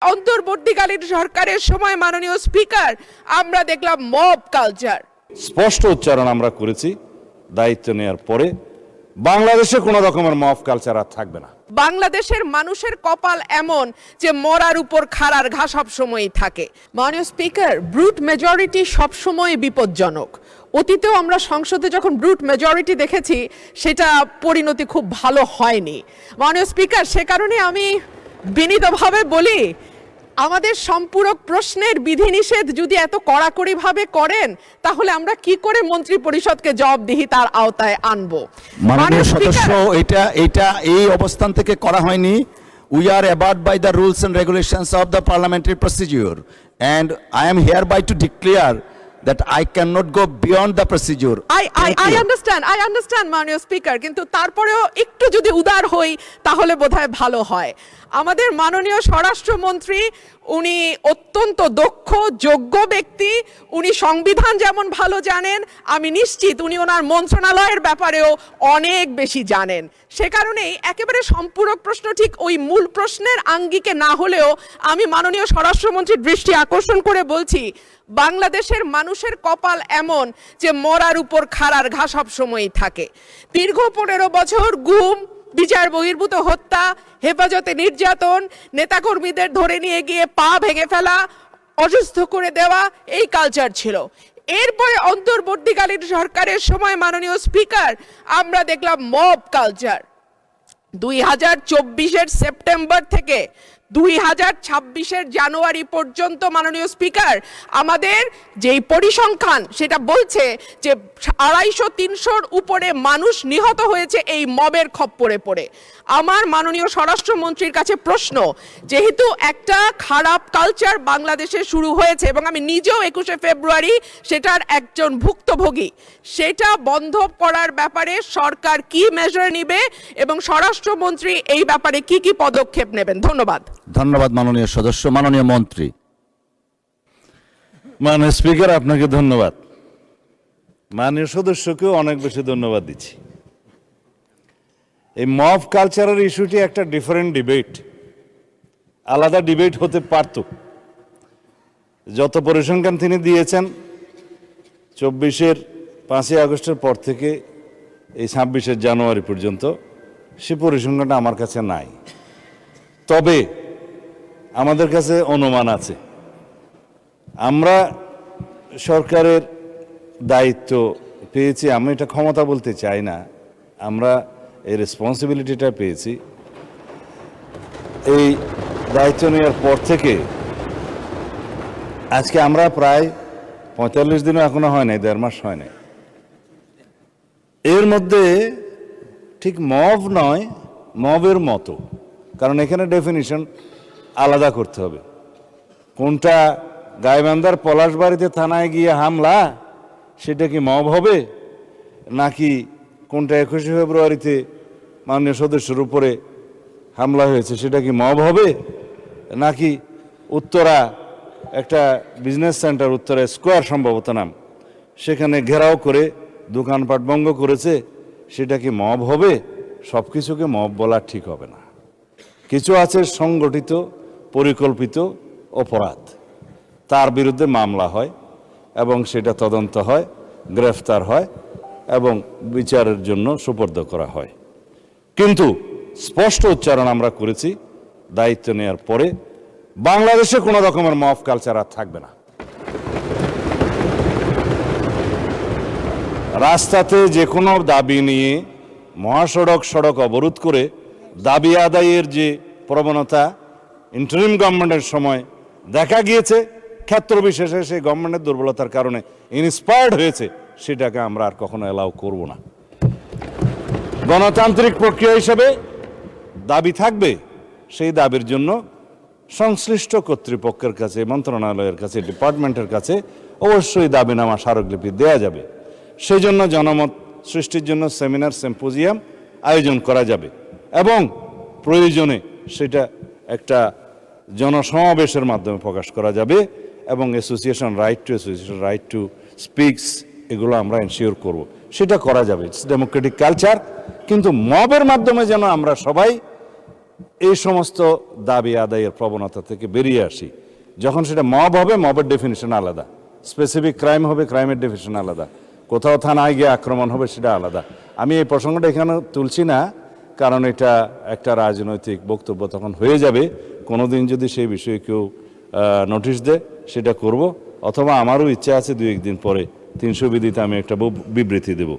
অন্তর্বর্তীকালীন সরকারের সময় মাননীয় স্পিকার আমরা দেখলাম মব কালচার। স্পষ্ট উচ্চারণ আমরা করেছি দায়িত্ব নেওয়ার পরে, বাংলাদেশে কোনো রকমের মব কালচার আর থাকবে না। বাংলাদেশের মানুষের কপাল এমন যে মরার উপর খাড়ার ঘা সব সময়ই থাকে। মাননীয় স্পিকার, ব্রুট মেজরিটি সবসময় বিপজ্জনক। অতীতেও আমরা সংসদে যখন ব্রুট মেজরিটি দেখেছি সেটা পরিণতি খুব ভালো হয়নি। মাননীয় স্পিকার, সে কারণে আমি বিনীতভাবে বলি, আমাদের সম্পূরক প্রশ্নের বিধিনিষেধ যদি এত কড়াকড়িভাবে করেন তাহলে আমরা কি করে মন্ত্রী পরিষদকে জবাবদিহিতার আওতায় আনবো? মাননীয় সদস্য, এটা এই অবস্থান থেকে করা হয়নি। We are abide by the rules and regulations of the parliamentary procedure, and I am hereby to declare that I cannot go beyond the procedure. I understand মাননীয় স্পিকার, কিন্তু তারপরেও একটু যদি উদার হই তাহলে বোধহয় ভালো হয়। আমাদের মাননীয় স্বরাষ্ট্রমন্ত্রী উনি অত্যন্ত দক্ষ যোগ্য ব্যক্তি, উনি সংবিধান যেমন ভালো জানেন, আমি নিশ্চিত উনি ওনার মন্ত্রণালয়ের ব্যাপারেও অনেক বেশি জানেন। সে কারণেই একেবারে সম্পূরক প্রশ্ন ঠিক ওই মূল প্রশ্নের আঙ্গিকে না হলেও আমি মাননীয় স্বরাষ্ট্রমন্ত্রীর দৃষ্টি আকর্ষণ করে বলছি, বাংলাদেশের মানুষের কপাল এমন যে মরার উপর খাড়ার ঘা সব সময়ই থাকে। দীর্ঘ 15 বছর গুম, বিচার বহির্ভূত হত্যা, হেফাজতে নির্যাতন, নেতাকর্মীদের ধরে নিয়ে গিয়ে পা ভেঙে ফেলা, অসুস্থ করে দেওয়া, এই কালচার ছিল। এরপরে অন্তর্বর্তীকালীন সরকারের সময় মাননীয় স্পিকার আমরা দেখলাম মব কালচার। 2024-এর সেপ্টেম্বর থেকে 2026-এর জানুয়ারি পর্যন্ত মাননীয় স্পিকার আমাদের যেই পরিসংখ্যান সেটা বলছে যে 250-300-র উপরে মানুষ নিহত হয়েছে এই মবের খপ্পরে পড়ে। আমার মাননীয় স্বরাষ্ট্রমন্ত্রীর কাছে প্রশ্ন, যেহেতু একটা খারাপ কালচার বাংলাদেশে শুরু হয়েছে এবং আমি নিজেও 21শে ফেব্রুয়ারি সেটার একজন ভুক্তভোগী, সেটা বন্ধ করার ব্যাপারে সরকার কি মেজার নেবে এবং স্বরাষ্ট্রমন্ত্রী এই ব্যাপারে কি কি পদক্ষেপ নেবেন? ধন্যবাদ। ধন্যবাদ মাননীয় সদস্য। মাননীয় মন্ত্রী। মাননীয় স্পিকার, আপনাকে ধন্যবাদ। মাননীয় সদস্যকেও অনেক বেশি ধন্যবাদ দিচ্ছি। এই মব কালচারের ইস্যুটি একটা ডিফারেন্ট ডিবেট, আলাদা ডিবেট হতে পারত। যত পরিসংখ্যান তিনি দিয়েছেন 24-এর 5ই আগস্টের পর থেকে এই 26-এর জানুয়ারি পর্যন্ত, সে পরিসংখ্যানটা আমার কাছে নাই। তবে আমাদের কাছে অনুমান আছে। আমরা সরকারের দায়িত্ব পেয়েছি, আমি এটা ক্ষমতা বলতে চাই না, আমরা এই রেসপন্সিবিলিটিটা পেয়েছি। এই দায়িত্ব নেওয়ার পর থেকে আজকে আমরা প্রায় 45 দিনও এখনো হয় নাই, 1.5 মাস হয় নাই। এর মধ্যে ঠিক মব নয়, মবের মতো, কারণ এখানে ডেফিনিশন আলাদা করতে হবে। কোনটা গাইবান্ধার পলাশবাড়িতে থানায় গিয়ে হামলা, সেটা কি মব হবে? নাকি কোনটা 21শে ফেব্রুয়ারিতে মাননীয় সদস্যের উপরে হামলা হয়েছে সেটা কি মব হবে? নাকি উত্তরা একটা বিজনেস সেন্টার, উত্তরা স্কোয়ার সম্ভবত নাম, সেখানে ঘেরাও করে দোকানপাট ভঙ্গ করেছে, সেটা কি মব হবে? সব কিছুকে মব বলা ঠিক হবে না। কিছু আছে সংগঠিত পরিকল্পিত অপরাধ, তার বিরুদ্ধে মামলা হয় এবং সেটা তদন্ত হয়, গ্রেফতার হয় এবং বিচারের জন্য সুপর্দ করা হয়। কিন্তু স্পষ্ট উচ্চারণ আমরা করেছি দায়িত্ব নেওয়ার পরে, বাংলাদেশে কোনো রকমের মব কালচার আর থাকবে না। রাস্তাতে যে কোনো দাবি নিয়ে মহাসড়ক সড়ক অবরোধ করে দাবি আদায়ের যে প্রবণতা ইন্টারিম গভর্নমেন্টের সময় দেখা গিয়েছে, ক্ষেত্র বিশেষে সেই গভর্নমেন্টের দুর্বলতার কারণে ইন্সপায়ার্ড হয়েছে, সেটাকে আমরা আর কখনো অ্যালাউ করব না। গণতান্ত্রিক প্রক্রিয়া হিসেবে দাবি থাকবে, সেই দাবির জন্য সংশ্লিষ্ট কর্তৃপক্ষের কাছে, মন্ত্রণালয়ের কাছে, ডিপার্টমেন্টের কাছে অবশ্যই দাবিনামা স্মারকলিপি দেওয়া যাবে। সেই জন্য জনমত সৃষ্টির জন্য সেমিনার, সিম্পোজিয়াম আয়োজন করা যাবে এবং প্রয়োজনে সেটা একটা জনসমাবেশের মাধ্যমে প্রকাশ করা যাবে এবং অ্যাসোসিয়েশন রাইট টু স্পিকস, এগুলো আমরা এনশিওর করব, সেটা করা যাবে। It's Democratic culture. কিন্তু মবের মাধ্যমে যেন আমরা সবাই এই সমস্ত দাবি আদায়ের প্রবণতা থেকে বেরিয়ে আসি। যখন সেটা মব হবে, মবের ডেফিনিশন আলাদা, স্পেসিফিক ক্রাইম হবে, ক্রাইমের ডেফিনিশন আলাদা, কোথাও থানায় গিয়ে আক্রমণ হবে, সেটা আলাদা। আমি এই প্রসঙ্গটা এখানে তুলছি না, কারণ এটা একটা রাজনৈতিক বক্তব্য তখন হয়ে যাবে। কোনোদিন যদি সেই বিষয়ে কেউ নোটিশ দেয়, সেটা করব, অথবা আমারও ইচ্ছা আছে 2-1 দিন পরে 300 বিধিতে আমি একটা বিবৃতি দেব।